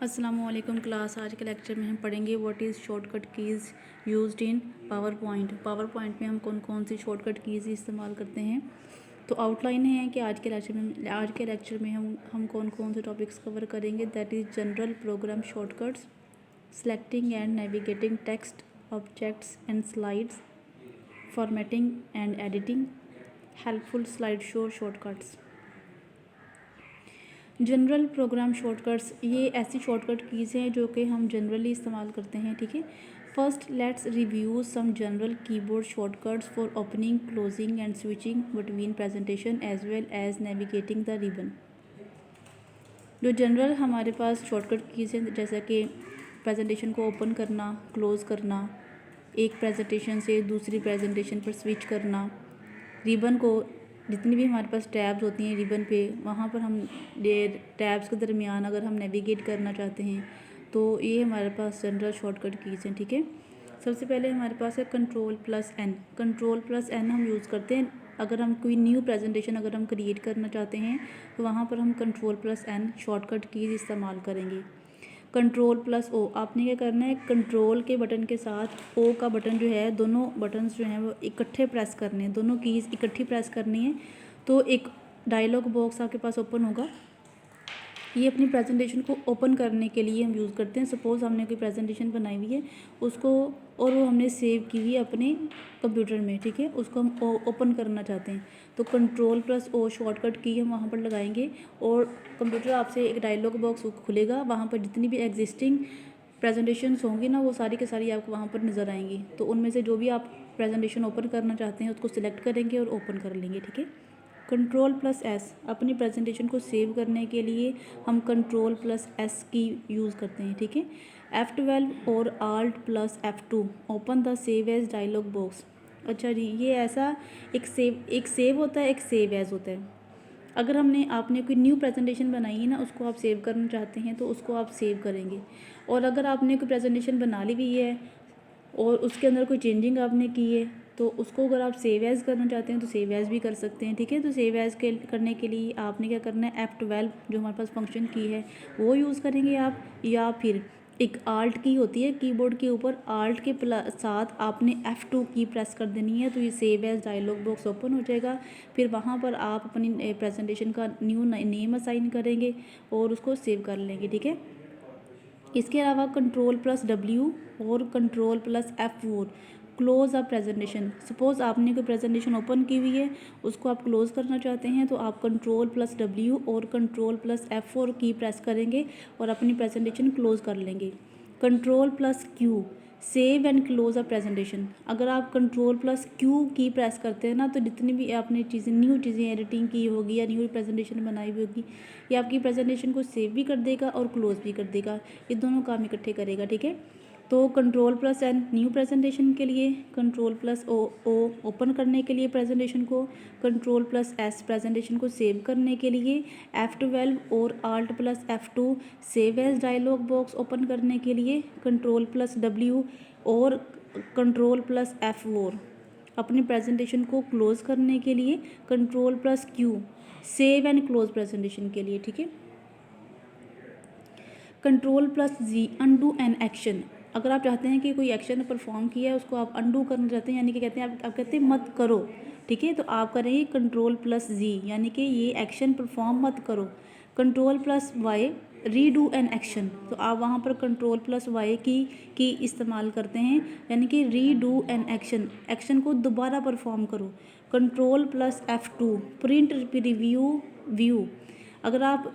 अस्सलामुअलैकुम क्लास। आज के लेक्चर में हम पढ़ेंगे what is shortcut keys used in power point. Power point में हम कौन कौन सी शॉर्टकट कीज़ इस्तेमाल करते हैं। तो आउटलाइन है कि आज के लेक्चर में हम कौन कौन से टॉपिक्स कवर करेंगे। That is general program shortcuts, selecting and navigating text objects and slides, formatting and editing, helpful slide show shortcuts. General program shortcuts ये ऐसी शॉर्टकट कीज़ हैं जो कि हम जनरली इस्तेमाल करते हैं। ठीक है, first let's review some general keyboard shortcuts for opening, closing and switching between presentation as well as navigating the ribbon. जो जनरल हमारे पास शॉर्टकट कीज़ हैं, जैसा कि प्रेजेंटेशन को ओपन करना, क्लोज़ करना, एक प्रेजेंटेशन से दूसरी प्रेजेंटेशन पर स्विच करना, रिबन को जितनी भी हमारे पास टैब्स होती हैं रिबन पे, वहाँ पर हम टैब्स के दरमियान अगर हम नेविगेट करना चाहते हैं तो ये हमारे पास जनरल शॉर्टकट कीज़ हैं। ठीक है, सबसे पहले हमारे पास है कंट्रोल+N। कंट्रोल+N हम यूज़ करते हैं अगर हम कोई न्यू प्रेजेंटेशन अगर हम क्रिएट करना चाहते हैं तो वहाँ पर हम कंट्रोल+N शॉर्टकट कीज़ इस्तेमाल करेंगे। कंट्रोल+O आपने क्या करना है, कंट्रोल के बटन के साथ ओ का बटन जो है, दोनों बटन्स जो हैं वो इकट्ठे प्रेस करने हैं, दोनों कीज़ इकट्ठी प्रेस करनी है। तो एक डायलॉग बॉक्स आपके पास ओपन होगा। ये अपनी प्रेजेंटेशन को ओपन करने के लिए हम यूज़ करते हैं। सपोज़ हमने कोई प्रेजेंटेशन बनाई हुई है उसको, और वो हमने सेव की हुई है अपने कंप्यूटर में। ठीक है, उसको हम ओपन करना चाहते हैं तो कंट्रोल+O शॉर्टकट की हम वहाँ पर लगाएंगे और कंप्यूटर आपसे एक डायलॉग बॉक्स खुलेगा। वहाँ पर जितनी भी एग्जिस्टिंग प्रेजेंटेशंस होंगी ना वो सारी की सारी आपको वहाँ पर नज़र आएंगी। तो उनमें से जो भी आप प्रेजेंटेशन ओपन करना चाहते हैं उसको सिलेक्ट करेंगे और ओपन कर लेंगे। ठीक है, कंट्रोल+S अपनी प्रेजेंटेशन को सेव करने के लिए हम कंट्रोल+S की यूज़ करते हैं। ठीक है, F12 और Alt+F2 open the save as dialog box. अच्छा जी, ये ऐसा एक सेव होता है, एक सेव एज होता है। अगर आपने कोई न्यू प्रेजेंटेशन बनाई है ना, उसको आप सेव करना चाहते हैं तो उसको आप सेव करेंगे। और अगर आपने कोई प्रेजेंटेशन बना ली हुई है और उसके अंदर कोई चेंजिंग आपने की है तो उसको अगर आप सेव एज़ करना चाहते हैं तो सेव एज़ भी कर सकते हैं। ठीक है, तो सेव एज़ करने के लिए आपने क्या करना है, F12 जो हमारे पास फंक्शन की है वो यूज़ करेंगे आप, या फिर एक आल्ट की होती है कीबोर्ड के ऊपर, आल्ट के साथ आपने F2 की प्रेस कर देनी है तो ये save as dialog box open हो जाएगा। फिर वहाँ पर आप अपनी प्रेजेंटेशन का न्यू नेम असाइन करेंगे और उसको सेव कर लेंगे। ठीक है, इसके अलावा कंट्रोल+W और कंट्रोल+F4 क्लोज़ अ प्रेजेंटेशन। सपोज़ आपने कोई प्रेजेंटेशन ओपन की हुई है उसको आप क्लोज़ करना चाहते हैं तो आप कंट्रोल+W और कंट्रोल+F4 की प्रेस करेंगे और अपनी प्रेजेंटेशन क्लोज़ कर लेंगे। Control save and close a presentation. अगर आप कंट्रोल+Q की प्रेस करते हैं ना तो जितनी भी आपने चीज़ें न्यू चीज़ें एडिटिंग की होगी या न्यू प्रेजेंटेशन बनाई हुई होगी, ये आपकी प्रेजेंटेशन को सेव भी कर देगा और क्लोज़ भी कर देगा, ये दोनों काम इकट्ठे करेगा। ठीक है, तो कंट्रोल+N न्यू प्रेजेंटेशन के लिए, कंट्रोल+O ओपन करने के लिए प्रेजेंटेशन को, कंट्रोल+S प्रेजेंटेशन को सेव करने के लिए, F12 और Alt+F2 save as dialog box open करने के लिए, कंट्रोल+W और कंट्रोल+F4 अपनी प्रेजेंटेशन को क्लोज़ करने के लिए, कंट्रोल+Q सेव एंड क्लोज प्रेजेंटेशन के लिए। ठीक है, कंट्रोल+G अनडू एन एक्शन। अगर आप चाहते हैं कि कोई एक्शन परफॉर्म किया है उसको आप अनडू करना चाहते हैं, यानी कि कहते हैं आप कहते हैं मत करो। ठीक है, तो आप करेंगे कंट्रोल+G यानी कि ये एक्शन परफॉर्म मत करो। कंट्रोल+Y रीडू एन एक्शन, तो आप वहाँ पर कंट्रोल+Y की इस्तेमाल करते हैं, यानी कि रीडू एन एक्शन, एक्शन को दोबारा परफॉर्म करो। कंट्रोल+F2 प्रिंट रिव्यू व्यू। अगर आप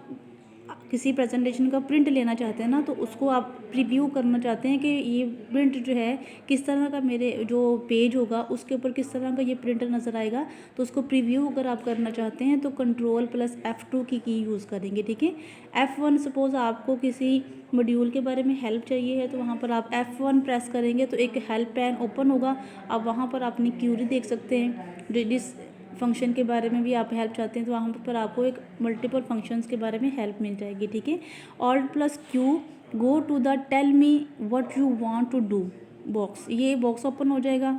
किसी प्रेजेंटेशन का प्रिंट लेना चाहते हैं ना तो उसको आप प्रीव्यू करना चाहते हैं कि ये प्रिंट जो है किस तरह का, मेरे जो पेज होगा उसके ऊपर किस तरह का ये प्रिंट नज़र आएगा, तो उसको प्रीव्यू अगर आप करना चाहते हैं तो कंट्रोल+F2 की यूज़ करेंगे। ठीक है, F1 सपोज़ आपको किसी मॉड्यूल के बारे में हेल्प चाहिए है तो वहाँ पर आप F1 प्रेस करेंगे तो एक हेल्प पैन ओपन होगा। आप वहाँ पर अपनी क्यूरी देख सकते हैं, जिस फंक्शन के बारे में भी आप हेल्प चाहते हैं तो वहाँ पर आपको एक मल्टीपल फंक्शंस के बारे में हेल्प मिल जाएगी। ठीक है, Alt+Q go to the tell me what you want to do box, ये बॉक्स ओपन हो जाएगा।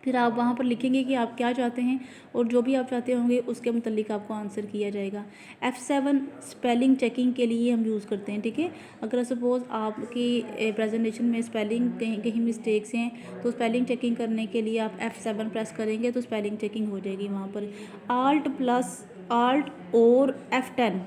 फिर आप वहाँ पर लिखेंगे कि आप क्या चाहते हैं और जो भी आप चाहते होंगे उसके मुतालिक आपको आंसर किया जाएगा। F7 स्पेलिंग चेकिंग के लिए हम यूज़ करते हैं, ठीक है। अगर सपोज़ आपकी प्रेजेंटेशन में स्पेलिंग कहीं कहीं मिस्टेक्स हैं तो स्पेलिंग चेकिंग करने के लिए आप F7 प्रेस करेंगे तो स्पेलिंग चेकिंग हो जाएगी वहाँ पर। Alt और F10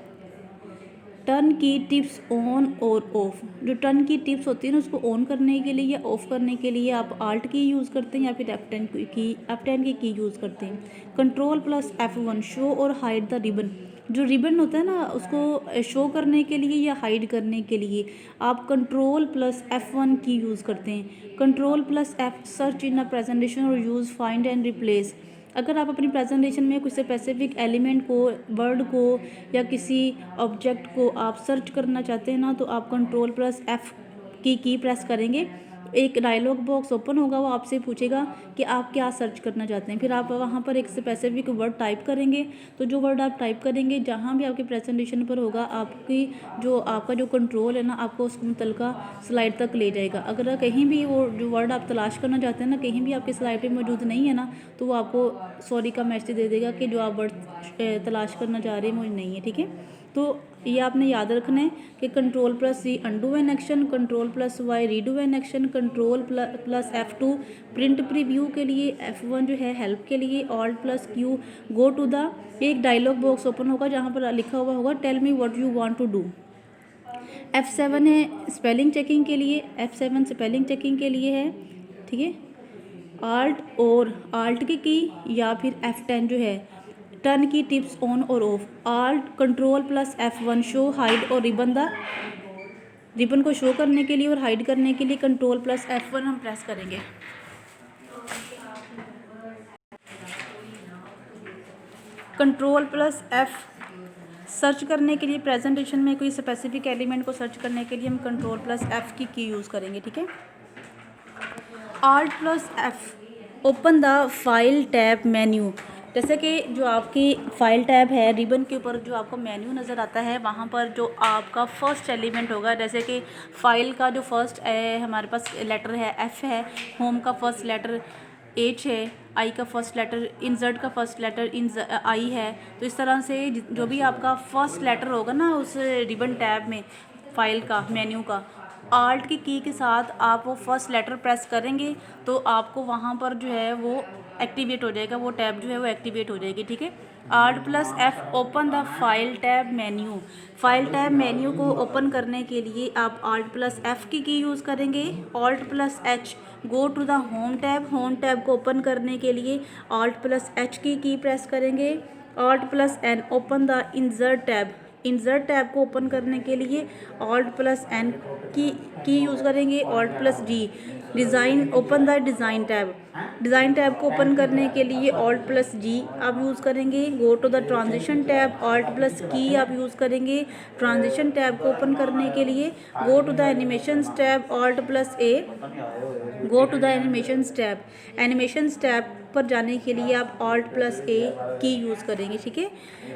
टर्न की टिप्स ऑन और ऑफ। जो टर्न की टिप्स होती है ना उसको ऑन करने के लिए या ऑफ करने के लिए आप आल्ट की यूज़ करते हैं या फिर F10 की यूज़ करते हैं। कंट्रोल प्लस F1 शो और हाइड द रिबन। जो रिबन होता है ना उसको शो करने के लिए या हाइड करने के लिए आप कंट्रोल प्लस F1 की यूज़ करते हैं। Control plus F search in a presentation और यूज़ फाइंड एंड रिप्लेस। अगर आप अपनी प्रेजेंटेशन में किसी स्पेसिफिक एलिमेंट को, वर्ड को या किसी ऑब्जेक्ट को आप सर्च करना चाहते हैं ना तो आप कंट्रोल प्लस F की प्रेस करेंगे। एक डायलॉग बॉक्स ओपन होगा, वो आपसे पूछेगा कि आप क्या सर्च करना चाहते हैं। फिर आप वहाँ पर एक स्पेसिफिक वर्ड टाइप करेंगे तो जो वर्ड आप टाइप करेंगे जहाँ भी आपके प्रेजेंटेशन पर होगा आपका जो कंट्रोल है ना आपको उस मुतलका स्लाइड तक ले जाएगा। अगर कहीं भी वो जो वर्ड आप तलाश करना चाहते हैं ना कहीं भी आपके स्लाइड पे मौजूद नहीं है ना तो वो आपको सॉरी का मैसेज दे देगा कि जो आप वर्ड तलाश करना चाह रहे हैं वो नहीं है, ठीक है। तो ये आपने याद रखना है कि control plus C undo an action, control plus Y redo an action, control plus F2 print preview के लिए, F1 जो है हेल्प के लिए, alt plus Q go to the. एक डायलॉग बॉक्स ओपन होगा जहाँ पर लिखा हुआ होगा tell me what you want to do. F7 है स्पेलिंग चेकिंग के लिए, F7 स्पेलिंग चेकिंग के लिए है, ठीक है। आल्ट की या फिर F10 जो है टर्न की टिप्स ऑन और of. Alt control plus F1 show hide और रिबन को शो करने के लिए और हाइड करने के लिए कंट्रोल प्लस F1 हम प्रेस करेंगे। कंट्रोल प्लस F सर्च करने के लिए, प्रेजेंटेशन में कोई स्पेसिफिक एलिमेंट को सर्च करने के लिए हम कंट्रोल प्लस F की यूज़ करेंगे, ठीक है। Alt plus F open the file tab menu. जैसे कि जो आपकी फाइल टैब है रिबन के ऊपर जो आपको मेन्यू नज़र आता है वहाँ पर जो आपका फर्स्ट एलिमेंट होगा, जैसे कि फ़ाइल का जो फर्स्ट हमारे पास लेटर है F है, होम का फर्स्ट लेटर H है, आई का फर्स्ट लेटर, इंसर्ट का फर्स्ट लेटर आई है। तो इस तरह से जो भी आपका फर्स्ट लेटर होगा ना उस रिबन टैब में फाइल का मेन्यू का आल्ट की के साथ आप वो फर्स्ट लेटर प्रेस करेंगे तो आपको वहाँ पर जो है वो एक्टिवेट हो जाएगा, वो टैब जो है वो एक्टिवेट हो जाएगी, ठीक है। Alt plus F open the file tab menu. File tab menu को ओपन करने के लिए आप आल्ट प्लस F की यूज़ करेंगे। Alt plus H go to the home tab. Home tab को ओपन करने के लिए आल्ट प्लस H की प्रेस करेंगे। Alt plus N open the insert tab. Insert tab को ओपन करने के लिए ऑल्ट प्लस N की यूज़ करेंगे। Alt plus D design open the design tab. Design tab को ओपन करने के लिए ऑल्ट प्लस G आप यूज़ करेंगे। Go to the transition tab. Alt plus की आप यूज़ करेंगे ट्रांजिशन टैब को ओपन करने के लिए। Go to the animations tab. Alt plus A go to the animations tab. Animations tab पर जाने के लिए आप ऑल्ट प्लस A की यूज़ करेंगे, ठीक है।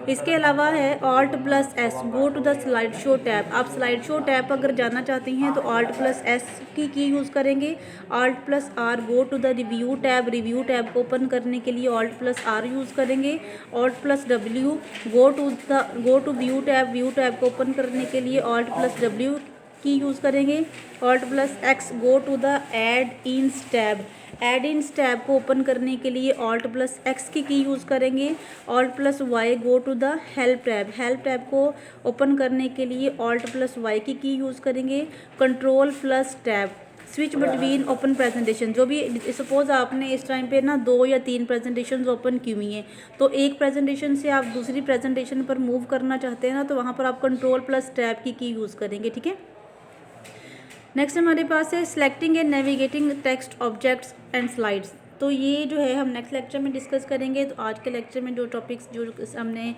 इसके अलावा है alt plus S go to the slide show tab. आप स्लाइड शो टैब पर अगर जाना चाहती हैं तो ऑल्ट प्लस S की यूज़ करेंगे। Alt plus R go to the review tab. Review tab को ओपन करने के लिए ऑल्ट प्लस R यूज़ करेंगे। Alt plus W go to view tab. View tab को ओपन करने के लिए ऑल्ट प्लस W की यूज़ करेंगे। Alt plus X go to the add ins tab. Add ins tab को ओपन करने के लिए ऑल्ट प्लस X की यूज़ करेंगे। Alt plus Y go to the help tab. Help tab को open करने के लिए ऑल्ट प्लस Y की यूज़ करेंगे। Control plus tab switch between open presentation. जो भी सपोज़ आपने इस टाइम पे ना 2 या 3 प्रेजेंटेशन ओपन की हुई हैं तो एक प्रेजेंटेशन से आप दूसरी प्रेजेंटेशन पर मूव करना चाहते हैं ना तो वहाँ पर आप कंट्रोल प्लस टैब की यूज़ करेंगे, ठीक है। नेक्स्ट हमारे पास है selecting and navigating text objects and slides. तो ये जो है हम नेक्स्ट लेक्चर में डिस्कस करेंगे। तो आज के लेक्चर में जो टॉपिक्स जो हमने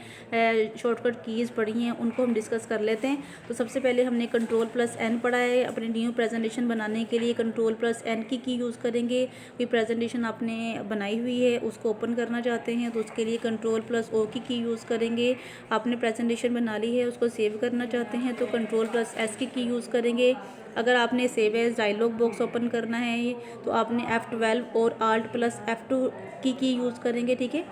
शॉर्टकट कीज़ पढ़ी हैं उनको हम डिस्कस कर लेते हैं। तो सबसे पहले हमने कंट्रोल प्लस N पढ़ा है। अपनी न्यू प्रेजेंटेशन बनाने के लिए कंट्रोल प्लस N की यूज़ करेंगे। कोई प्रेजेंटेशन आपने बनाई हुई है उसको ओपन करना चाहते हैं तो उसके लिए कंट्रोल प्लस O की यूज़ करेंगे। आपने प्रेजेंटेशन बना ली है उसको सेव करना चाहते हैं तो कंट्रोल प्लस S की यूज़ करेंगे। अगर आपने save as dialog box open करना है तो आपने F12 और आल्ट प्लस F2 की यूज़ करेंगे, ठीक है।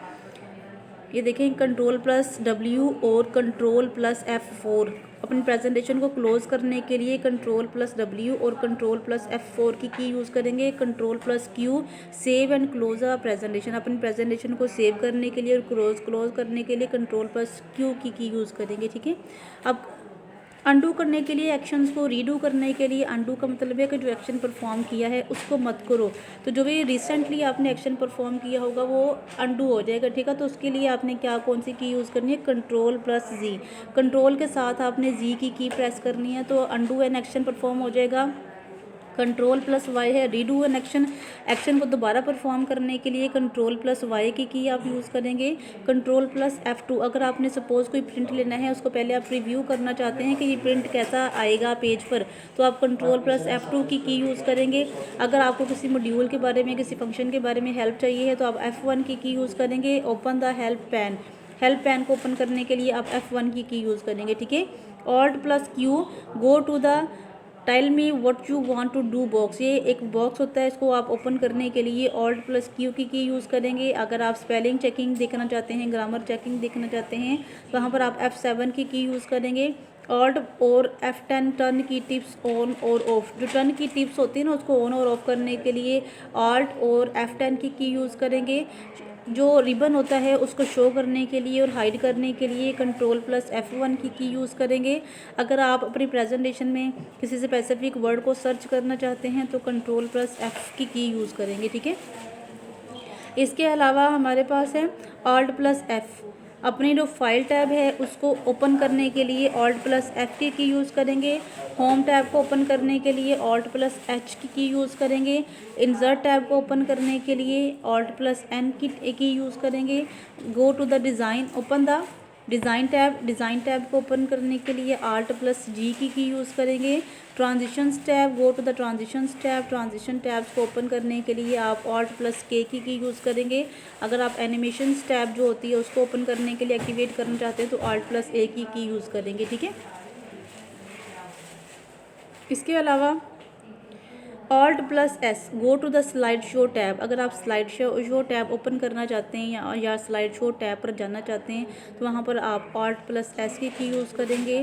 ये देखें कंट्रोल प्लस W और कंट्रोल प्लस F4। अपनी प्रेजेंटेशन को क्लोज करने के लिए कंट्रोल प्लस W और कंट्रोल प्लस F4 की यूज़ करेंगे। Control plus Q save and close a presentation. अपनी प्रेजेंटेशन को सेव करने के लिए और क्लोज करने के लिए कंट्रोल प्लस Q की यूज़ करेंगे, ठीक है। अब अंडू करने के लिए, एक्शंस को रीडू करने के लिए, अंडू का मतलब है कि जो एक्शन परफॉर्म किया है उसको मत करो। तो जो भी रिसेंटली आपने एक्शन परफॉर्म किया होगा वो अंडू हो जाएगा, ठीक है। तो उसके लिए आपने कौन सी की यूज़ करनी है, कंट्रोल प्लस Z। कंट्रोल के साथ आपने Z की प्रेस करनी है तो अंडू एन एक्शन परफॉर्म हो जाएगा। कंट्रोल प्लस वाई है रीडू एन एक्शन को दोबारा परफॉर्म करने के लिए कंट्रोल प्लस वाई की आप यूज़ करेंगे। कंट्रोल प्लस F2, अगर आपने सपोज़ कोई प्रिंट लेना है, उसको पहले आप रिव्यू करना चाहते हैं कि ये प्रिंट कैसा आएगा पेज पर, तो आप कंट्रोल प्लस F2 की यूज़ करेंगे। अगर आपको किसी मॉड्यूल के बारे में, किसी फंक्शन के बारे में हेल्प चाहिए है तो आप F1 की यूज़ करेंगे। ओपन द हेल्प पैन को ओपन करने के लिए आप F1 की यूज़ करेंगे, ठीक है। Alt plus Q go to the tell me what you want to do box. ये एक बॉक्स होता है, इसको आप ओपन करने के लिए ऑल्ट प्लस Q की यूज़ करेंगे। अगर आप स्पेलिंग चेकिंग देखना चाहते हैं, ग्रामर चेकिंग देखना चाहते हैं, तो वहाँ पर आप F7 की यूज़ करेंगे। ऑल्ट और F10 टर्न की टिप्स ऑन और ऑफ। जो टर्न की टिप्स होती है ना, उसको ऑन और ऑफ करने के लिए ऑल्ट और F10 की यूज़ करेंगे। जो रिबन होता है उसको शो करने के लिए और हाइड करने के लिए कंट्रोल प्लस F1 की यूज़ करेंगे। अगर आप अपनी प्रेजेंटेशन में किसी स्पेसिफिक वर्ड को सर्च करना चाहते हैं तो कंट्रोल प्लस F की यूज़ करेंगे, ठीक है। इसके अलावा हमारे पास है ऑल्ट प्लस F। अपनी जो फाइल टैब है उसको ओपन करने के लिए ऑल्ट प्लस F की यूज़ करेंगे। होम टैब को ओपन करने के लिए ऑल्ट प्लस H की यूज़ करेंगे। इंसर्ट टैब को ओपन करने के लिए ऑल्ट प्लस N की यूज़ करेंगे। Go to the design, open the design tab को ओपन करने के लिए आल्ट प्लस G की यूज़ करेंगे। Transitions tab, go to the transitions tab. Transition tabs को ओपन करने के लिए आप ऑल्ट प्लस K की यूज़ करेंगे। अगर आप एनिमेशंस टैब जो होती है उसको ओपन करने के लिए एक्टिवेट करना चाहते हैं तो ऑल्ट प्लस A की यूज़ करेंगे, ठीक है। इसके अलावा alt plus S go to the slide show tab. अगर आप स्लाइड शो टैब ओपन करना चाहते हैं या स्लाइड शो टैब पर जाना चाहते हैं तो वहाँ पर आप ऑल्ट प्लस S की यूज़ करेंगे।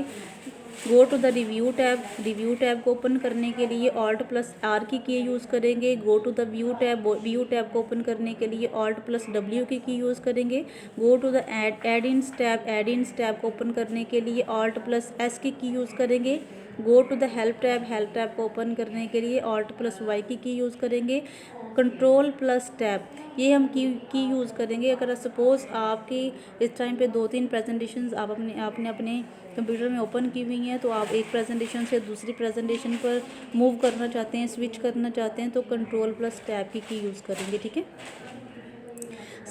Go to the review tab को ओपन करने के लिए ऑल्ट प्लस R की यूज़ करेंगे। Go to the view tab को ओपन करने के लिए ऑल्ट प्लस W की यूज़ करेंगे। Go to the add ins tab को ओपन करने के लिए ऑल्ट प्लस S की यूज़ करेंगे। Go to the help tab को ओपन करने के लिए ऑल्ट प्लस Y की यूज़ करेंगे। कंट्रोल प्लस टैब, ये हम की यूज़ करेंगे। अगर सपोज़ आपकी इस टाइम पे 2-3 प्रेजेंटेशंस आपने अपने कंप्यूटर में ओपन की हुई हैं तो आप एक प्रेजेंटेशन से दूसरी प्रेजेंटेशन पर मूव करना चाहते हैं, स्विच करना चाहते हैं तो कंट्रोल प्लस टैब की यूज़ करेंगे, ठीक है।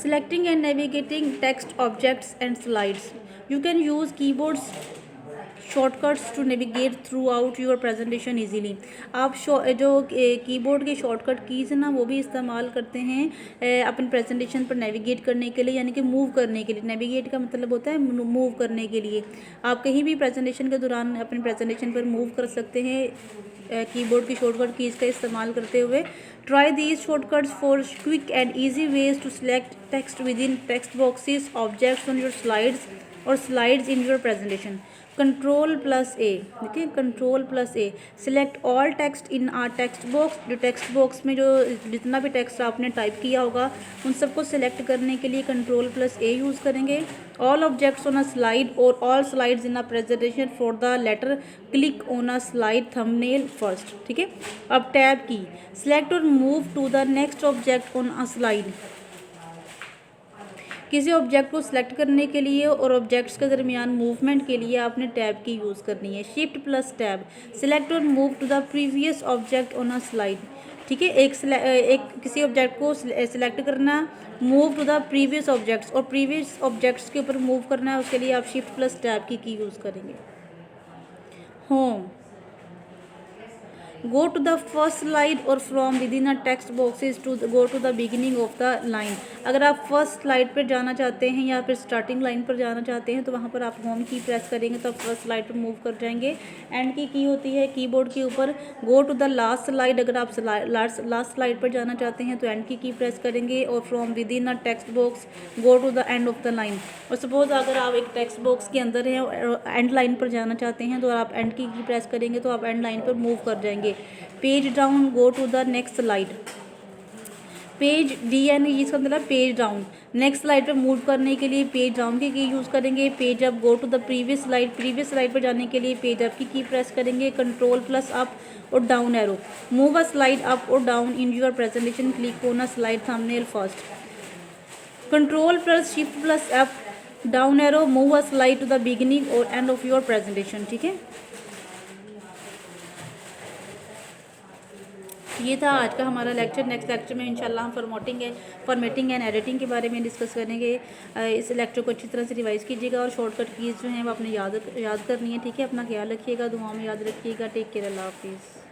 Selecting and navigating text objects and slides, you can use keyboards shortcuts to navigate throughout your presentation easily. आप जो कीबोर्ड के शॉर्टकट कीज़ हैं ना वो भी इस्तेमाल करते हैं अपनी प्रेजेंटेशन पर नेविगेट करने के लिए, यानी कि मूव करने के लिए। नेविगेट का मतलब होता है मूव करने के लिए। आप कहीं भी प्रेजेंटेशन के दौरान अपनी प्रेजेंटेशन पर मूव कर सकते हैं कीबोर्ड की शॉर्टकट कीज़ का इस्तेमाल करते हुए। Try these shortcuts for quick and easy ways to select text within text boxes objects on your slides और slides in your presentation. Control plus A, देखिए control plus A select all text in our text box. जो text box में जो जितना भी text आपने type किया होगा उन सबको सिलेक्ट करने के लिए कंट्रोल प्लस A यूज़ करेंगे। All objects on a slide और all slides in a presentation for the latter click on a slide thumbnail first, ठीक है। अब टैब की सिलेक्ट और move to the next object on a slide. किसी object को select करने के लिए और ऑब्जेक्ट्स के दरमियान मूवमेंट के लिए आपने टैब की यूज़ करनी है। शिफ्ट प्लस टैब सिलेक्ट और move to the previous object on a slide, ठीक है। एक किसी ऑब्जेक्ट को सिलेक्ट करना, move to the previous objects और प्रीवियस ऑब्जेक्ट्स के ऊपर मूव करना है, उसके लिए आप शिफ्ट प्लस टैब की यूज़ करेंगे। Home go to the first slide और from within a text boxes to go to the beginning of the line. अगर आप फर्स्ट स्लाइड पर जाना चाहते हैं या फिर स्टार्टिंग लाइन पर जाना चाहते हैं तो वहाँ पर आप होम की प्रेस करेंगे तो आप फर्स्ट स्लाइड पर मूव कर जाएंगे। एंड की होती है कीबोर्ड के ऊपर। Go to the last slide, अगर आप लास्ट स्लाइड पर जाना चाहते हैं तो एंड की प्रेस करेंगे और from within a text box go to the end of the line. और सपोज अगर आप एक टेक्स्ट बॉक्स के अंदर हैं और एंड लाइन पर जाना चाहते हैं तो आप एंड की प्रेस करेंगे तो आप एंड लाइन पर मूव कर जाएंगे। Page down, go to the next slide. Page D N इसका मतलब पेज डाउन। नेक्स्ट स्लाइड पे मूव करने के लिए पेज डाउन की यूज़ करेंगे। Page up, go to the previous slide पर जाने के लिए पेज अप की प्रेस करेंगे। कंट्रोल प्लस अप और down arrow. Move a slide up और down in your presentation, click on a slide thumbnail first. Control plus shift plus up down arrow, move a slide to the beginning और end of your presentation. ठीक है, ये था आज का हमारा lecture. Next lecture में इंशाल्लाह हम फॉर्मेटिंग एंड एडिटिंग के बारे में डिस्कस करेंगे। इस लेक्चर को अच्छी तरह से रिवाइज कीजिएगा और शॉर्टकट कीज़ जो हैं वो आपने याद करनी है। ठीक है, अपना ख्याल रखिएगा, दुआ में याद रखिएगा। टेक केयर, अल्लाह हाफिज़।